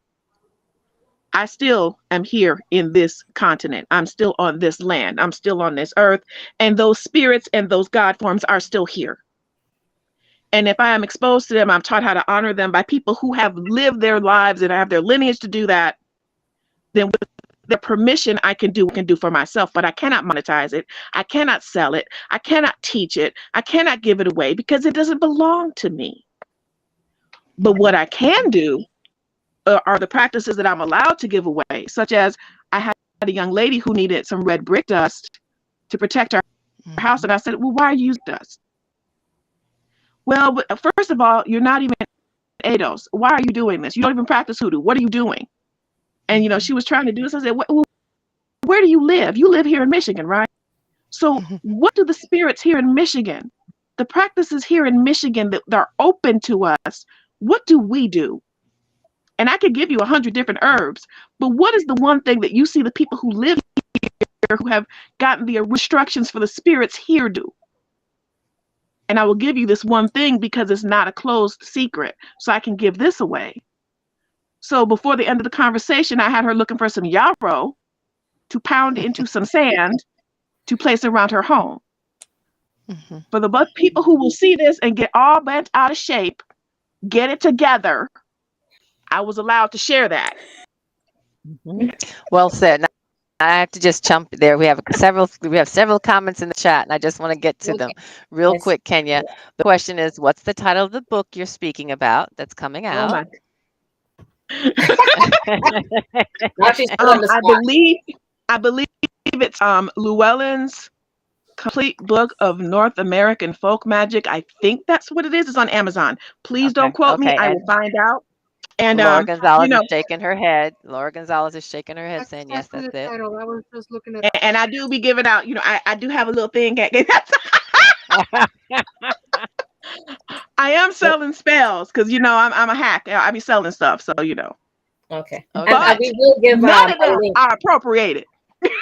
I still am here in this continent. I'm still on this land. I'm still on this earth. And those spirits and those God forms are still here. And if I am exposed to them, I'm taught how to honor them by people who have lived their lives and have their lineage to do that. Then with their permission, I can do for myself, but I cannot monetize it. I cannot sell it. I cannot teach it. I cannot give it away because it doesn't belong to me. But what I can do are the practices that I'm allowed to give away, such as I had a young lady who needed some red brick dust to protect her house. And I said, well, why are you using dust? Well, first of all, you're not even ADOS. Why are you doing this? You don't even practice hoodoo. What are you doing? And, she was trying to do this. I said, well, where do you live? You live here in Michigan, right? So what do the spirits here in Michigan, the practices here in Michigan that are open to us, what do we do? And I could give you 100 different herbs, but what is the one thing that you see the people who live here, who have gotten the instructions for the spirits here do? And I will give you this one thing because it's not a closed secret, so I can give this away. So before the end of the conversation, I had her looking for some yarrow to pound into some sand to place around her home. For the people who will see this and get all bent out of shape, get it together, I was allowed to share that. Well said. I have to just jump there. We have several comments in the chat, and I just want to get to them real Yes. quick, Kenya. The question is, what's the title of the book you're speaking about that's coming Oh out? my. Now she's put on the I spot. believe it's Llewellyn's Complete Book of North American Folk Magic. I think that's what it is. It's on Amazon. Please don't quote me. I and will find out. And Laura you Gonzalez know, is shaking her head. Laura Gonzalez is shaking her head, That's saying, yes, exactly that's the it. title. I was just looking it up. and I do be giving out. I do have a little thing. I am selling spells because I'm a hack. I be selling stuff. So Okay. Okay. And we will give none of a them link. are appropriated.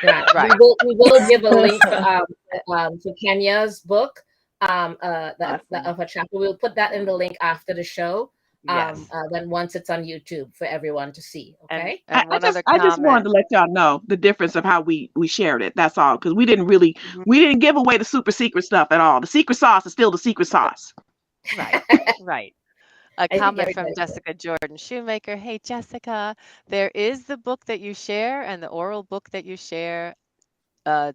Right. Right. We will give a link to Kenya's book of a chapter. We'll put that in the link after the show. Yes. Then once it's on YouTube for everyone to see. Okay. And one other I just wanted comment. to let y'all know the difference of how we shared it. That's all, because we didn't give away the super secret stuff at all. The secret sauce is still the secret sauce. Right. Right. A think comment from everybody- Jessica Jordan Shoemaker. Hey, Jessica, there is the book that you share and the oral book that you share,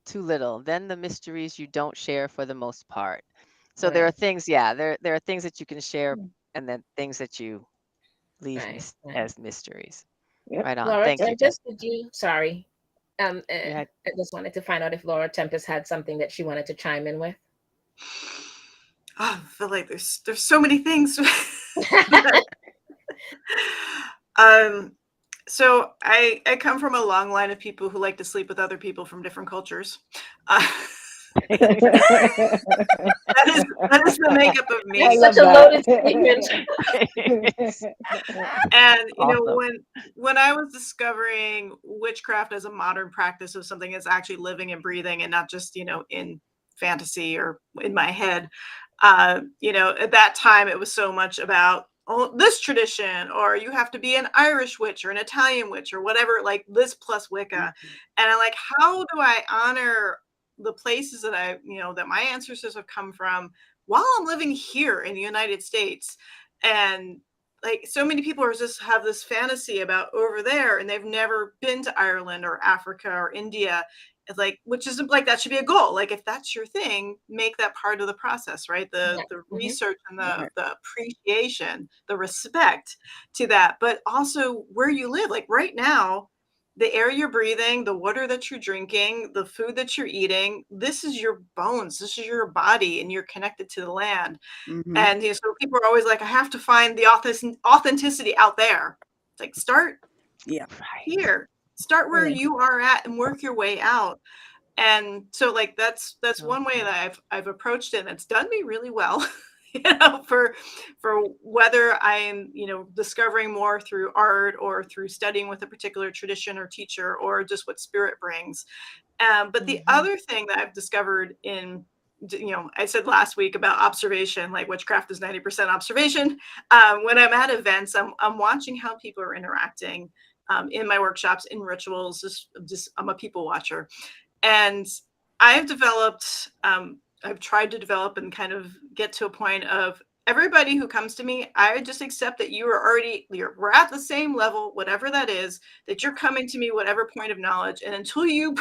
too little. Then the mysteries you don't share for the most part. So there are Right. things, there are things that you can share, and then things that you leave Right. as mysteries. Yep. Right on. Laura Thank you, Tempest, Jessica. did you? Sorry. You I had- just wanted to find out if Laura Tempest had something that she wanted to chime in with. Oh, I feel like there's so many things. So I come from a long line of people who like to sleep with other people from different cultures. That is the makeup of me. I love Such a loaded that. statement. And Awesome. when I was discovering witchcraft as a modern practice of something that's actually living and breathing and not just in fantasy or in my head, at that time it was so much about this tradition, or you have to be an Irish witch or an Italian witch or whatever, like this plus Wicca. And I'm like, how do I honor the places that that my ancestors have come from while I'm living here in the United States? And like, so many people are just have this fantasy about over there and they've never been to Ireland or Africa or India. It's like, which is like, that should be a goal. Like, if that's your thing, make that part of the process, right? The research and the appreciation, the respect to that, but also where you live. Like right now, the air you're breathing, the water that you're drinking, the food that you're eating, this is your bones, this is your body, and you're connected to the land. And so people are always like, I have to find the authenticity out there. It's like, start here, start where you are at and work your way out. And so like that's one way that I've approached it, and it's done me really well. For whether I'm discovering more through art or through studying with a particular tradition or teacher, or just what spirit brings. But the other thing that I've discovered in I said last week about observation, like witchcraft is 90% observation. When I'm at events, I'm watching how people are interacting in my workshops, in rituals. Just I'm a people watcher, and I've developed. I've tried to develop and kind of get to a point of everybody who comes to me, I just accept that we're at the same level, whatever that is, that you're coming to me, whatever point of knowledge, and until you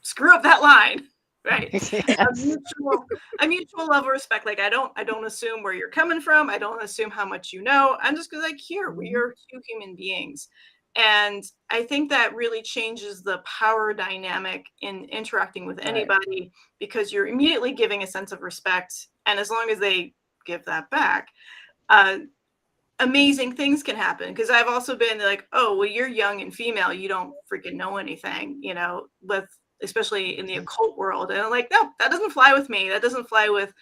screw up that line. Right. Yes. A mutual level of respect. Like I don't assume where you're coming from. I don't assume how much you know. I'm just like, here, we are two human beings. And I think that really changes the power dynamic in interacting with anybody, because you're immediately giving a sense of respect. And as long as they give that back, amazing things can happen. Because I've also been like, oh, well, you're young and female, you don't freaking know anything, especially in the occult world. And I'm like, no, that doesn't fly with me. That doesn't fly with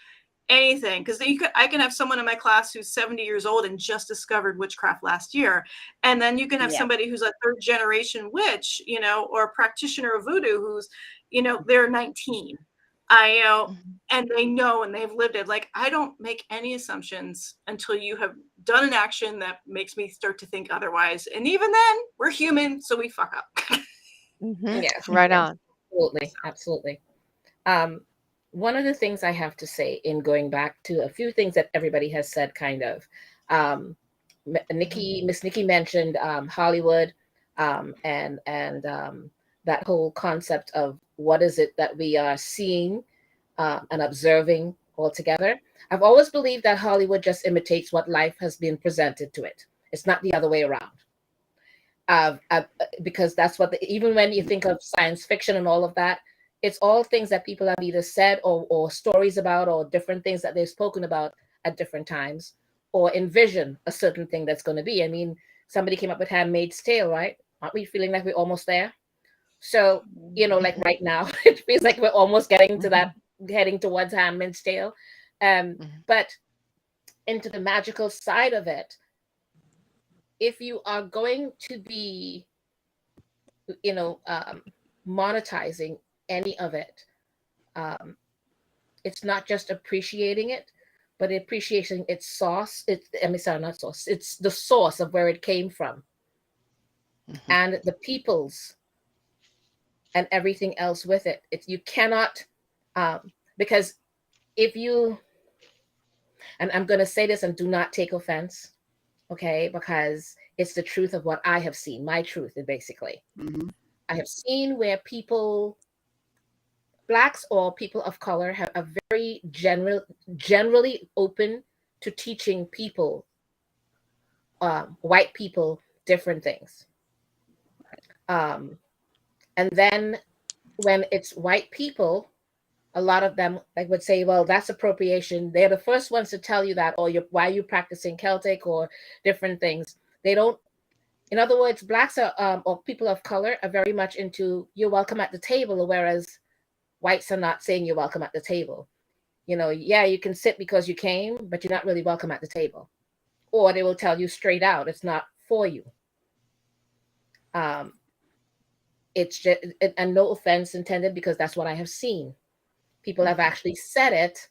anything. Because I can have someone in my class who's 70 years old and just discovered witchcraft last year. And then you can have somebody who's a third generation witch, or a practitioner of voodoo who's, they're 19. And they know, and they've lived it. Like, I don't make any assumptions until you have done an action that makes me start to think otherwise. And even then, we're human, so we fuck up. Yes. Right on. Absolutely. One of the things I have to say, in going back to a few things that everybody has said, kind of, Miss Nikki mentioned Hollywood. and that whole concept of what is it that we are seeing and observing altogether. I've always believed that Hollywood just imitates what life has been presented to it. It's not the other way around. Because that's what even when you think of science fiction and all of that, it's all things that people have either said or stories about, or different things that they've spoken about at different times, or envision a certain thing that's going to be. I mean, somebody came up with Handmaid's Tale, right? Aren't we feeling like we're almost there? So, like right now, it feels like we're almost getting to that, heading towards Handmaid's Tale. But into the magical side of it, if you are going to be, monetizing any of it, it's not just appreciating it, but appreciating its source. Not source. It's the source of where it came from, and the peoples and everything else with it. You cannot, because if you, and I'm going to say this and do not take offense, okay, because it's the truth of what I have seen, my truth, basically. I have seen where people, Blacks or people of color, have a very generally open to teaching people, white people, different things. And then when it's white people, a lot of them would say, well, that's appropriation. They're the first ones to tell you that, or why are you practicing Celtic or different things. They don't, in other words, Blacks are, or people of color are very much into you're welcome at the table, whereas whites are not saying you're welcome at the table. Yeah, you can sit because you came, but you're not really welcome at the table. Or they will tell you straight out, it's not for you. It's just, and no offense intended, because that's what I have seen. People have actually said it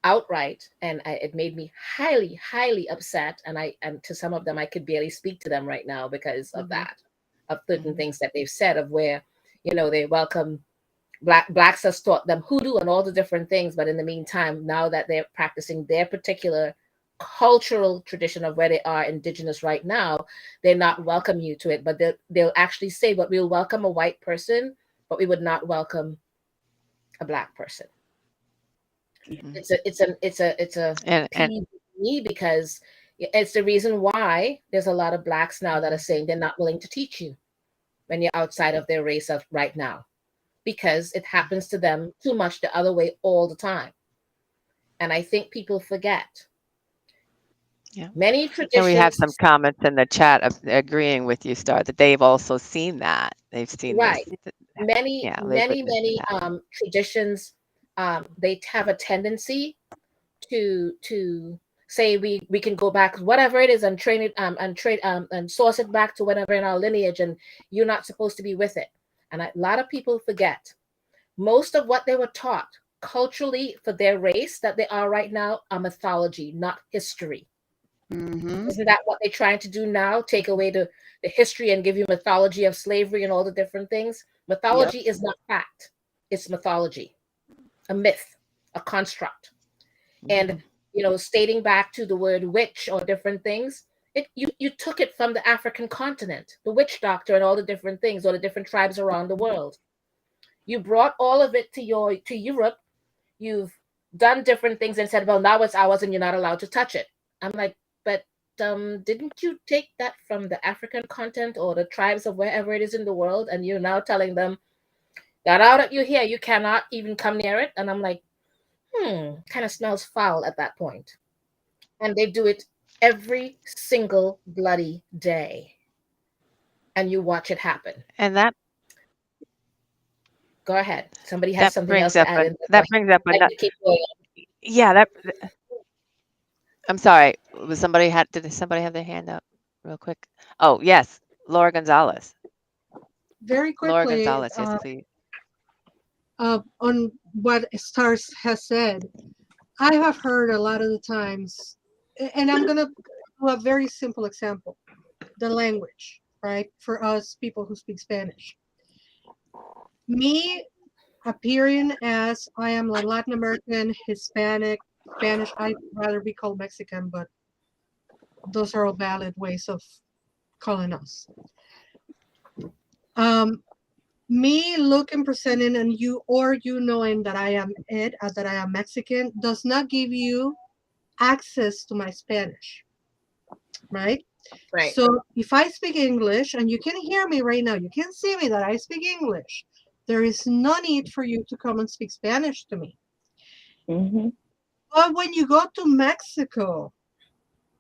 outright, and it made me highly, highly upset. And to some of them, I could barely speak to them right now because of that, of certain things that they've said, of where, they welcome Blacks has taught them hoodoo and all the different things, but in the meantime, now that they're practicing their particular cultural tradition of where they are indigenous right now, they're not welcome you to it. But they'll actually say, but we'll welcome a white person, but we would not welcome a Black person. It's a pity to me, because it's the reason why there's a lot of Blacks now that are saying they're not willing to teach you when you're outside of their race of right now, because it happens to them too much the other way all the time. And I think people forget. Yeah. Many traditions. And we have some comments in the chat agreeing with you, Starr, that they've also seen that. They've seen right. this. Many That. Traditions, they have a tendency to say we can go back, whatever it is, and train it and source it back to whatever in our lineage, and you're not supposed to be with it. And a lot of people forget most of what they were taught culturally for their race that they are right now are mythology, not history. Isn't that what they're trying to do now? Take away the history and give you mythology of slavery and all the different things. Mythology is not fact. It's mythology, a myth, a construct. And, stating back to the word witch or different things, you took it from the African continent, the witch doctor and all the different things, or the different tribes around the world. You brought all of it to Europe. You've done different things and said, well, now it's ours and you're not allowed to touch it. I'm like, but didn't you take that from the African continent or the tribes of wherever it is in the world, and you're now telling them that now that you're here, you cannot even come near it? And I'm like, kind of smells foul at that point. And they do it every single bloody day. And you watch it happen. And that go ahead. Somebody has something else to add. That brings up another. Yeah, I'm sorry. Did somebody have their hand up real quick? Oh, yes. Laura Gonzalez. Very quickly. Laura Gonzalez, yes, please. On what Starr has said, I have heard a lot of the times, and I'm going to do a very simple example. The language, right? For us people who speak Spanish. Me appearing as I am a Latin American, Hispanic, Spanish, I'd rather be called Mexican, but those are all valid ways of calling us. Me looking, presenting, and you knowing that I am that I am Mexican does not give you access to my Spanish, right? Right. So if I speak English and you can hear me right now, you can see me that I speak English. There is no need for you to come and speak Spanish to me. Mm-hmm. But when you go to Mexico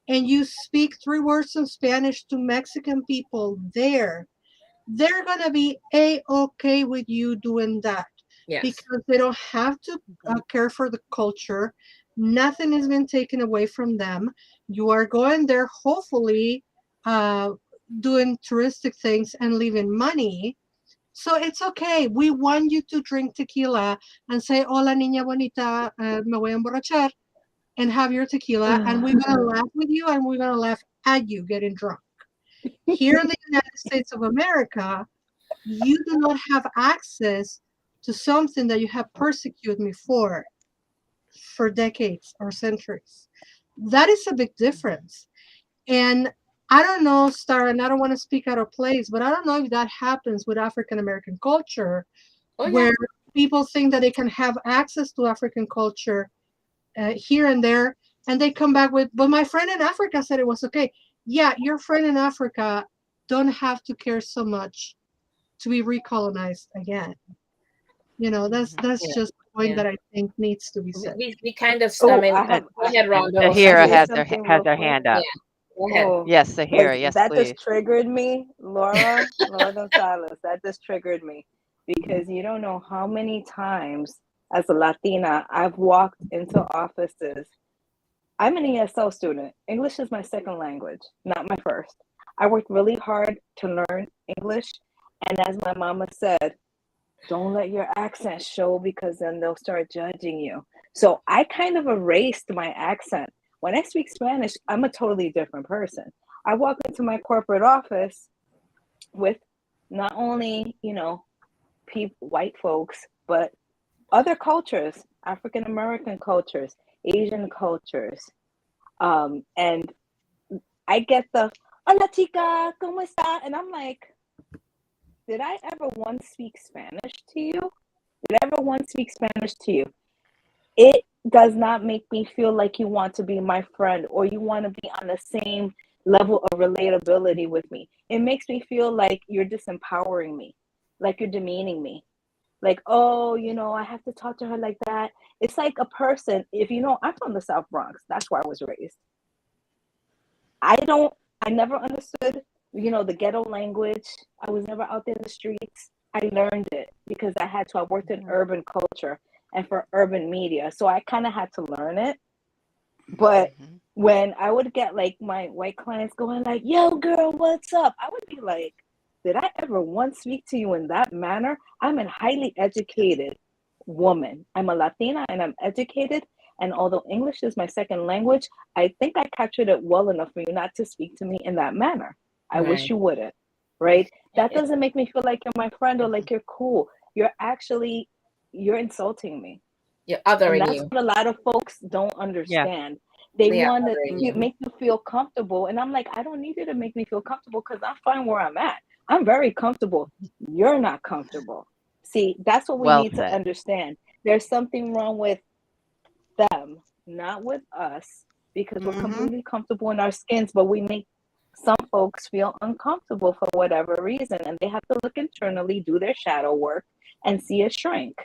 and you speak 3 words in Spanish to Mexican people there, they're going to be A-okay with you doing that. Yes. Because they don't have to care for the culture. Nothing has been taken away from them. You are going there, hopefully, doing touristic things and leaving money. So it's okay. We want you to drink tequila and say, hola, niña bonita, me voy a emborrachar, and have your tequila. And we're going to laugh with you and we're going to laugh at you getting drunk. Here in the United States of America, you do not have access to something that you have persecuted me for decades or centuries. That is a big difference. And I don't know, Starr, and I don't want to speak out of place, but I don't know if that happens with African American culture, where people think that they can have access to African culture here and there, and they come back with, but my friend in Africa said it was okay. Yeah, your friend in Africa don't have to care so much to be recolonized again. That's just a point that I think needs to be said. We kind of, Oh, I mean, I have. go ahead, Rhonda. Sahira say has something has real her quick? hand up. Yeah, go ahead. Oh, Yes, Sahira. Yes, that please. just triggered me, Laura Gonzalez. That just triggered me because you don't know how many times as a Latina I've walked into offices. I'm an ESL student. English is my second language, not my first. I worked really hard to learn English, and as my mama said, don't let your accent show because then they'll start judging you. So I kind of erased my accent. When I speak Spanish, I'm a totally different person. I walk into my corporate office with not only, white folks, but other cultures, African American cultures, Asian cultures. And I get the, hola chica, ¿cómo está? And I'm like, did I ever once speak Spanish to you? Did I ever once speak Spanish to you? It does not make me feel like you want to be my friend or you want to be on the same level of relatability with me. It makes me feel like you're disempowering me, like you're demeaning me. Like, oh, I have to talk to her like that. It's like a person, I'm from the South Bronx. That's where I was raised. I never understood, the ghetto language. I was never out there in the streets. I learned it because I worked in urban culture and for urban media. So I kind of had to learn it. But when I would get like my white clients going like, yo, girl, what's up? I would be like, did I ever once speak to you in that manner? I'm a highly educated woman. I'm a Latina and I'm educated. And although English is my second language, I think I captured it well enough for you not to speak to me in that manner. I wish you wouldn't, right? That doesn't make me feel like you're my friend or like you're cool. You're insulting me. You're othering and that's you. what a lot of folks don't understand. They want to make you feel comfortable. And I'm like, I don't need you to make me feel comfortable because I'm fine where I'm at. I'm very comfortable. You're not comfortable. See, that's what we need to understand. There's something wrong with them, not with us, because we're completely comfortable in our skins, but we make some folks feel uncomfortable for whatever reason, and they have to look internally, do their shadow work, and see it shrink,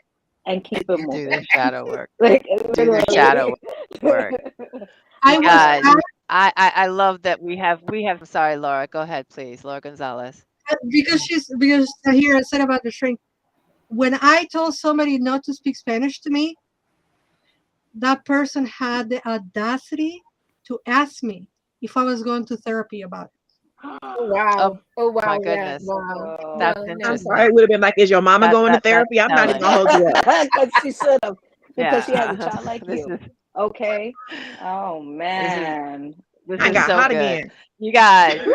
and keep it moving. Do their shadow work. Do their shadow work. Guys, I love that we have. Sorry, Laura. Go ahead, please, Laura Gonzalez. Because here I said about the shrink. When I told somebody not to speak Spanish to me, that person had the audacity to ask me if I was going to therapy about it. Oh, wow. Oh, wow. My goodness. Yeah, wow. That's No, interesting. I'm sorry. It would have been like, is your mama going to therapy? I'm not even going to hold you up. Because she should have. Because she has a child like you. Okay. Oh, man. This I is got so hot good. again. You guys, this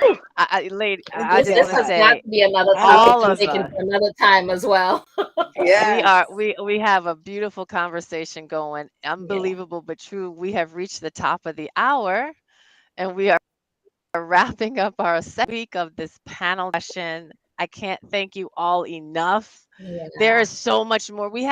just want to has say, got to be another all topic of to take us, it another time as well. we have a beautiful conversation going. Unbelievable but true. We have reached the top of the hour, and we are wrapping up our second week of this panel session. I can't thank you all enough. Yeah. There is so much more. We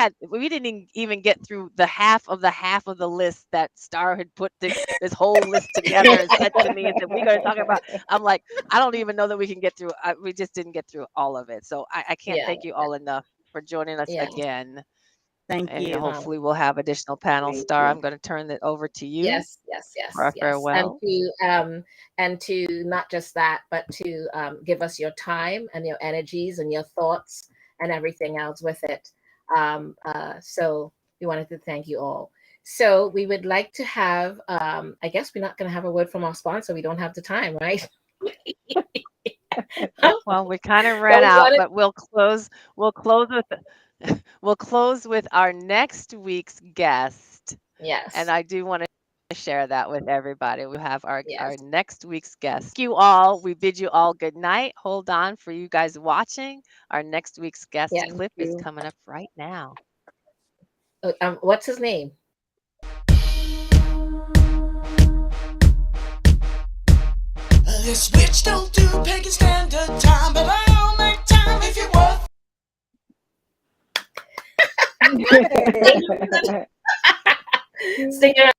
didn't even get through the half of the list that Starr had put this whole list together and said to me and said, we're going to talk about. I'm like, I don't even know that we can get through. We just didn't get through all of it. So I can't Yeah. thank you all enough for joining us Yeah. again. Thank And you. hopefully we'll have additional panels. Thank Starr, you. I'm going to turn it over to you Yes, for our farewell. and to not just that, but to give us your time and your energies and your thoughts and everything else with it. So we wanted to thank you all. So we would like to have, I guess we're not going to have a word from our sponsor. We don't have the time, right? Well, we kind of ran out, but we'll close with our next week's guest. Yes. And I do want to share that with everybody. We have our next week's guest. Thank you all. We bid you all good night. Hold on for you guys watching. Our next week's guest clip is coming up right now. What's his name? This witch don't do pagan standard time, but I'll make time if you want. Singer